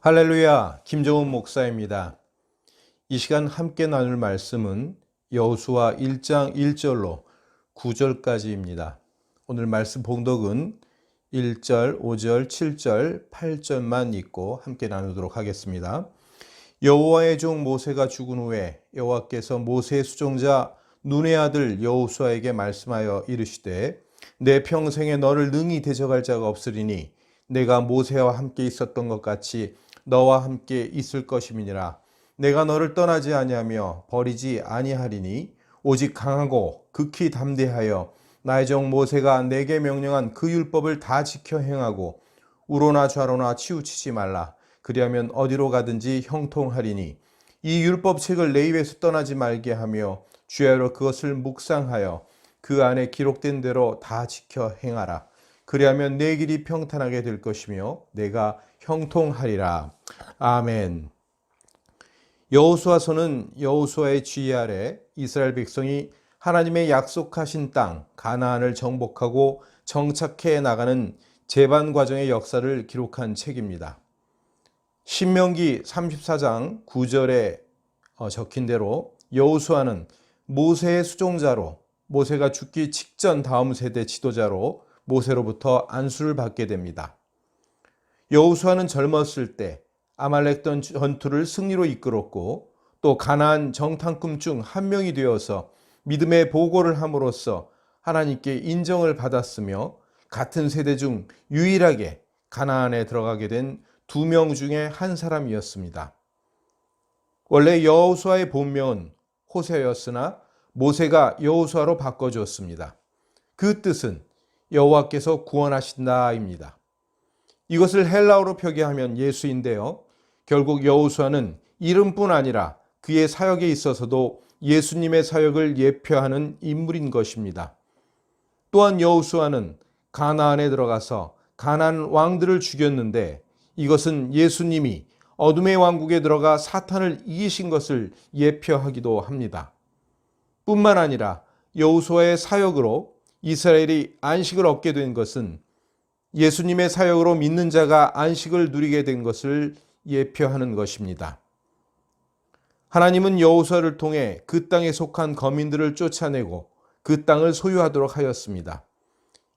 할렐루야, 김정은 목사입니다. 이 시간 함께 나눌 말씀은 여호수아 1장 1절로 9절까지입니다. 오늘 말씀 봉독은 1절, 5절, 7절, 8절만 읽고 함께 나누도록 하겠습니다. 여호와의 종 모세가 죽은 후에 여호와께서 모세의 수종자 눈의 아들 여호수아에게 말씀하여 이르시되 내 평생에 너를 능히 대적할 자가 없으리니 내가 모세와 함께 있었던 것 같이 너와 함께 있을 것임이니라. 내가 너를 떠나지 아니하며 버리지 아니하리니 오직 강하고 극히 담대하여 나의 종 모세가 내게 명령한 그 율법을 다 지켜 행하고 우로나 좌로나 치우치지 말라. 그리하면 어디로 가든지 형통하리니 이 율법책을 내 입에서 떠나지 말게 하며 주야로 그것을 묵상하여 그 안에 기록된 대로 다 지켜 행하라. 그리하면 내 길이 평탄하게 될 것이며 내가 형통하리라. 아멘. 여호수아서는 여호수아의 지휘 아래 이스라엘 백성이 하나님의 약속하신 땅 가나안을 정복하고 정착해 나가는 재반 과정의 역사를 기록한 책입니다. 신명기 34장 9절에 적힌 대로 여호수아는 모세의 수종자로 모세가 죽기 직전 다음 세대 지도자로 모세로부터 안수를 받게 됩니다. 여호수아는 젊었을 때 아말렉 전투를 승리로 이끌었고 또 가나안 정탐꾼 중 한 명이 되어서 믿음의 보고를 함으로써 하나님께 인정을 받았으며 같은 세대 중 유일하게 가나안에 들어가게 된 2명 중에 한 사람이었습니다. 원래 여호수아의 본명은 호세였으나 모세가 여호수아로 바꿔주었습니다. 그 뜻은 여호와께서 구원하신다입니다. 이것을 헬라어로 표기하면 예수인데요. 결국 여호수아는 이름뿐 아니라 그의 사역에 있어서도 예수님의 사역을 예표하는 인물인 것입니다. 또한 여호수아는 가나안에 들어가서 가나안 왕들을 죽였는데 이것은 예수님이 어둠의 왕국에 들어가 사탄을 이기신 것을 예표하기도 합니다. 뿐만 아니라 여호수아의 사역으로 이스라엘이 안식을 얻게 된 것은 예수님의 사역으로 믿는 자가 안식을 누리게 된 것을 예표하는 것입니다. 하나님은 여호수아를 통해 그 땅에 속한 거민들을 쫓아내고 그 땅을 소유하도록 하였습니다.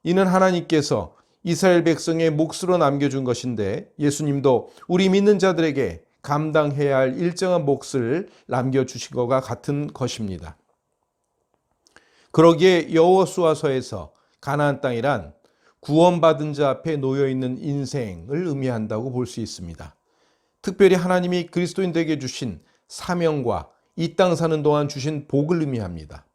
이는 하나님께서 이스라엘 백성의 몫으로 남겨준 것인데 예수님도 우리 믿는 자들에게 감당해야 할 일정한 몫을 남겨주신 것과 같은 것입니다. 그러기에 여호수아서에서 가나안 땅이란 구원받은 자 앞에 놓여있는 인생을 의미한다고 볼 수 있습니다. 특별히 하나님이 그리스도인들에게 주신 사명과 이 땅 사는 동안 주신 복을 의미합니다.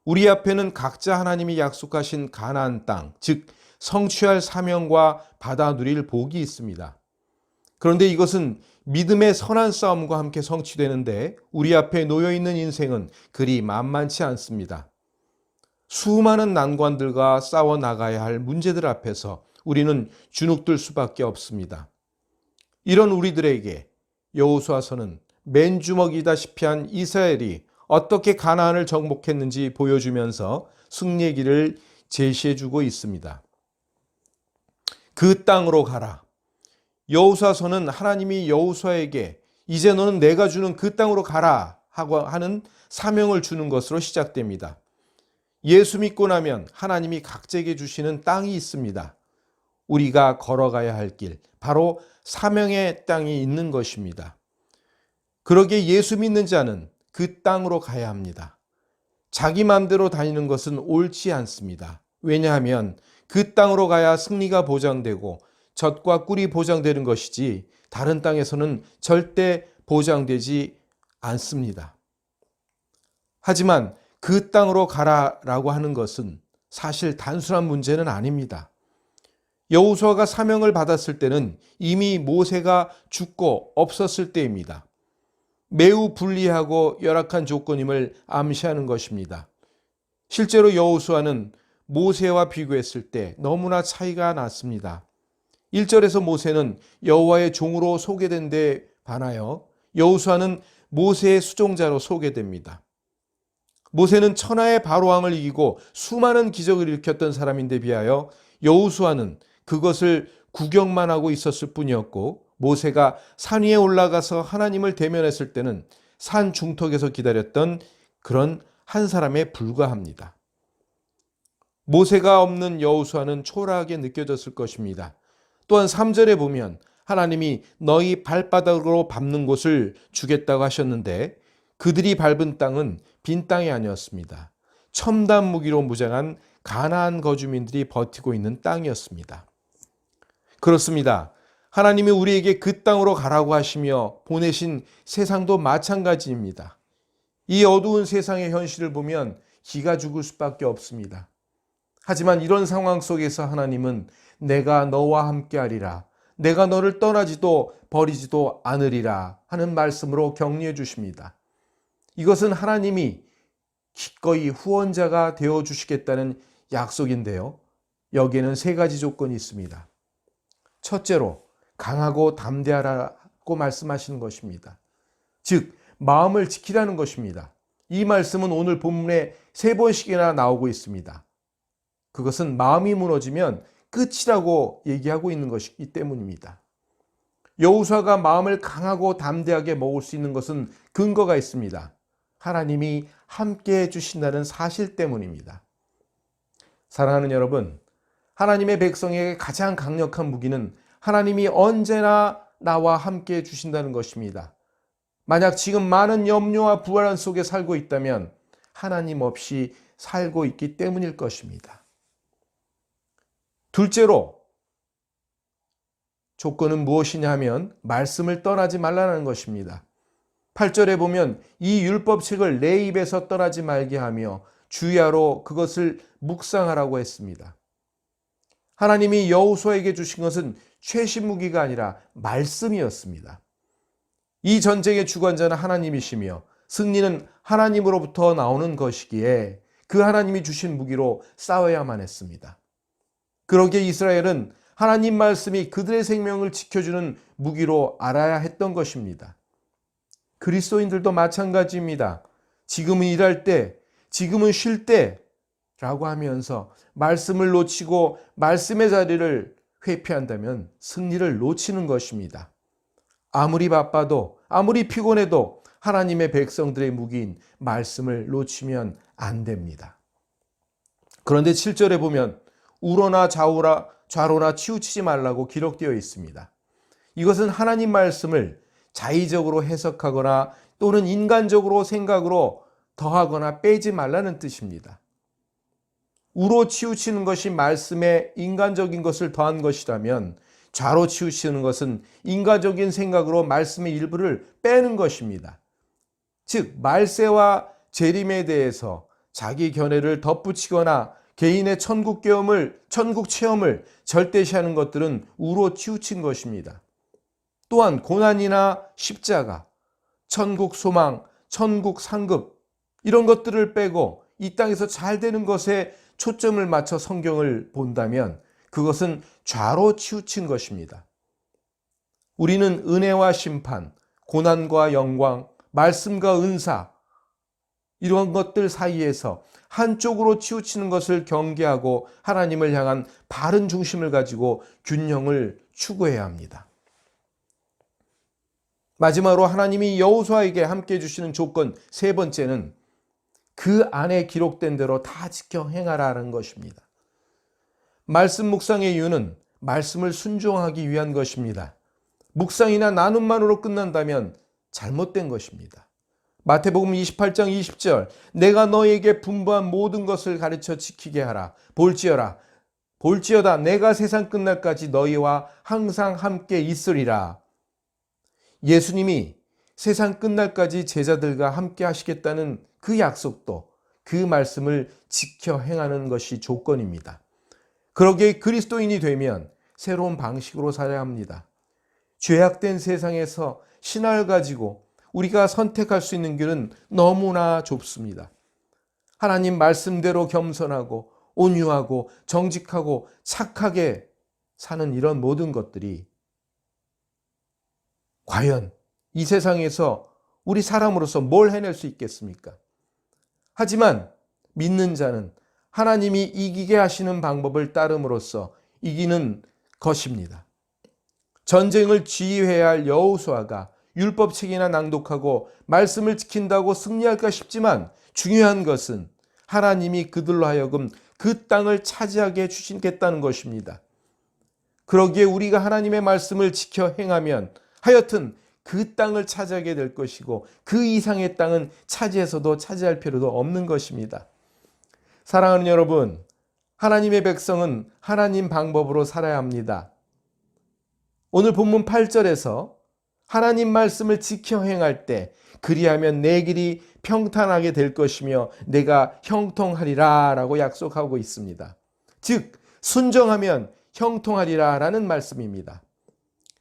우리 앞에는 각자 하나님이 약속하신 가나안 땅, 즉 성취할 사명과 받아 누릴 복이 있습니다. 그런데 이것은 믿음의 선한 싸움과 함께 성취되는데 우리 앞에 놓여있는 인생은 그리 만만치 않습니다. 수많은 난관들과 싸워 나가야 할 문제들 앞에서 우리는 주눅들 수밖에 없습니다. 이런 우리들에게 여호수아서는 맨주먹이다시피 한 이스라엘이 어떻게 가나안을 정복했는지 보여주면서 승리의 길을 제시해주고 있습니다. 그 땅으로 가라. 여호수아서는 하나님이 여호수아에게 이제 너는 내가 주는 그 땅으로 가라 하고 하는 사명을 주는 것으로 시작됩니다. 예수 믿고 나면 하나님이 각자에게 주시는 땅이 있습니다. 우리가 걸어가야 할 길, 바로 사명의 땅이 있는 것입니다. 그러기에 예수 믿는 자는 그 땅으로 가야 합니다. 자기 마음대로 다니는 것은 옳지 않습니다. 왜냐하면 그 땅으로 가야 승리가 보장되고 젖과 꿀이 보장되는 것이지 다른 땅에서는 절대 보장되지 않습니다. 하지만 그 땅으로 가라라고 하는 것은 사실 단순한 문제는 아닙니다. 여호수아가 사명을 받았을 때는 이미 모세가 죽고 없었을 때입니다. 매우 불리하고 열악한 조건임을 암시하는 것입니다. 실제로 여호수아는 모세와 비교했을 때 너무나 차이가 났습니다. 1절에서 모세는 여호와의 종으로 소개된 데 반하여 여호수아는 모세의 수종자로 소개됩니다. 모세는 천하의 바로왕을 이기고 수많은 기적을 일으켰던 사람인데 비하여 여호수아는 그것을 구경만 하고 있었을 뿐이었고, 모세가 산 위에 올라가서 하나님을 대면했을 때는 산 중턱에서 기다렸던 그런 한 사람에 불과합니다. 모세가 없는 여호수아는 초라하게 느껴졌을 것입니다. 또한 3절에 보면 하나님이 너희 발바닥으로 밟는 곳을 주겠다고 하셨는데, 그들이 밟은 땅은 빈 땅이 아니었습니다. 첨단 무기로 무장한 가나안 거주민들이 버티고 있는 땅이었습니다. 그렇습니다. 하나님이 우리에게 그 땅으로 가라고 하시며 보내신 세상도 마찬가지입니다. 이 어두운 세상의 현실을 보면 기가 죽을 수밖에 없습니다. 하지만 이런 상황 속에서 하나님은 내가 너와 함께하리라, 내가 너를 떠나지도 버리지도 않으리라 하는 말씀으로 격려해 주십니다. 이것은 하나님이 기꺼이 후원자가 되어주시겠다는 약속인데요. 여기에는 3가지 조건이 있습니다. 첫째로 강하고 담대하라고 말씀하시는 것입니다. 즉 마음을 지키라는 것입니다. 이 말씀은 오늘 본문에 3번씩이나 나오고 있습니다. 그것은 마음이 무너지면 끝이라고 얘기하고 있는 것이기 때문입니다. 여호수아가 마음을 강하고 담대하게 먹을 수 있는 것은 근거가 있습니다. 하나님이 함께 해주신다는 사실 때문입니다. 사랑하는 여러분, 하나님의 백성에게 가장 강력한 무기는 하나님이 언제나 나와 함께 해주신다는 것입니다. 만약 지금 많은 염려와 불안 속에 살고 있다면 하나님 없이 살고 있기 때문일 것입니다. 둘째로 조건은 무엇이냐 하면 말씀을 떠나지 말라는 것입니다. 8절에 보면 이 율법책을 내 입에서 떠나지 말게 하며 주야로 그것을 묵상하라고 했습니다. 하나님이 여호수아에게 주신 것은 최신 무기가 아니라 말씀이었습니다. 이 전쟁의 주관자는 하나님이시며 승리는 하나님으로부터 나오는 것이기에 그 하나님이 주신 무기로 싸워야만 했습니다. 그러기에 이스라엘은 하나님 말씀이 그들의 생명을 지켜주는 무기로 알아야 했던 것입니다. 그리스도인들도 마찬가지입니다. 지금은 일할 때, 지금은 쉴 때라고 하면서 말씀을 놓치고 말씀의 자리를 회피한다면 승리를 놓치는 것입니다. 아무리 바빠도 아무리 피곤해도 하나님의 백성들의 무기인 말씀을 놓치면 안 됩니다. 그런데 7절에 보면 우로나 좌로나 치우치지 말라고 기록되어 있습니다. 이것은 하나님 말씀을 자의적으로 해석하거나 또는 인간적으로 생각으로 더하거나 빼지 말라는 뜻입니다. 우로 치우치는 것이 말씀에 인간적인 것을 더한 것이라면 좌로 치우치는 것은 인간적인 생각으로 말씀의 일부를 빼는 것입니다. 즉 말세와 재림에 대해서 자기 견해를 덧붙이거나 개인의 천국 체험을 절대시하는 것들은 우로 치우친 것입니다. 또한 고난이나 십자가, 천국 소망, 천국 상급 이런 것들을 빼고 이 땅에서 잘 되는 것에 초점을 맞춰 성경을 본다면 그것은 좌로 치우친 것입니다. 우리는 은혜와 심판, 고난과 영광, 말씀과 은사 이런 것들 사이에서 한쪽으로 치우치는 것을 경계하고 하나님을 향한 바른 중심을 가지고 균형을 추구해야 합니다. 마지막으로 하나님이 여호수아에게 함께 해주시는 조건 3번째는 그 안에 기록된 대로 다 지켜 행하라는 것입니다. 말씀 묵상의 이유는 말씀을 순종하기 위한 것입니다. 묵상이나 나눔만으로 끝난다면 잘못된 것입니다. 마태복음 28장 20절 내가 너에게 분부한 모든 것을 가르쳐 지키게 하라. 볼지어다 내가 세상 끝날까지 너희와 항상 함께 있으리라. 예수님이 세상 끝날까지 제자들과 함께 하시겠다는 그 약속도 그 말씀을 지켜 행하는 것이 조건입니다. 그러기에 그리스도인이 되면 새로운 방식으로 살아야 합니다. 죄악된 세상에서 신앙을 가지고 우리가 선택할 수 있는 길은 너무나 좁습니다. 하나님 말씀대로 겸손하고 온유하고 정직하고 착하게 사는 이런 모든 것들이 과연 이 세상에서 우리 사람으로서 뭘 해낼 수 있겠습니까? 하지만 믿는 자는 하나님이 이기게 하시는 방법을 따름으로써 이기는 것입니다. 전쟁을 지휘해야 할 여호수아가 율법책이나 낭독하고 말씀을 지킨다고 승리할까 싶지만 중요한 것은 하나님이 그들로 하여금 그 땅을 차지하게 해주시겠다는 것입니다. 그러기에 우리가 하나님의 말씀을 지켜 행하면 하여튼 그 땅을 차지하게 될 것이고 그 이상의 땅은 차지해서도 차지할 필요도 없는 것입니다. 사랑하는 여러분, 하나님의 백성은 하나님 방법으로 살아야 합니다. 오늘 본문 8절에서 하나님 말씀을 지켜 행할 때 그리하면 내 길이 평탄하게 될 것이며 내가 형통하리라 라고 약속하고 있습니다. 즉 순종하면 형통하리라 라는 말씀입니다.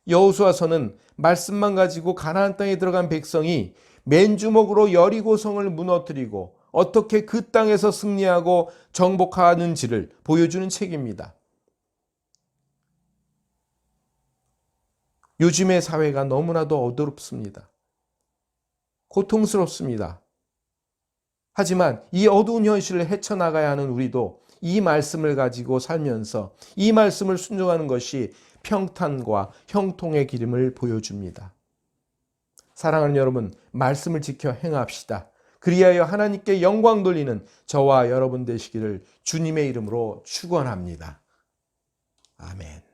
여호수아서는 말씀만 가지고 가나안 땅에 들어간 백성이 맨주먹으로 여리고성을 무너뜨리고 어떻게 그 땅에서 승리하고 정복하는지를 보여주는 책입니다. 요즘의 사회가 너무나도 어둡습니다. 고통스럽습니다. 하지만 이 어두운 현실을 헤쳐나가야 하는 우리도 이 말씀을 가지고 살면서 이 말씀을 순종하는 것이 평탄과 형통의 기름을 보여줍니다. 사랑하는 여러분, 말씀을 지켜 행합시다. 그리하여 하나님께 영광 돌리는 저와 여러분 되시기를 주님의 이름으로 축원합니다. 아멘.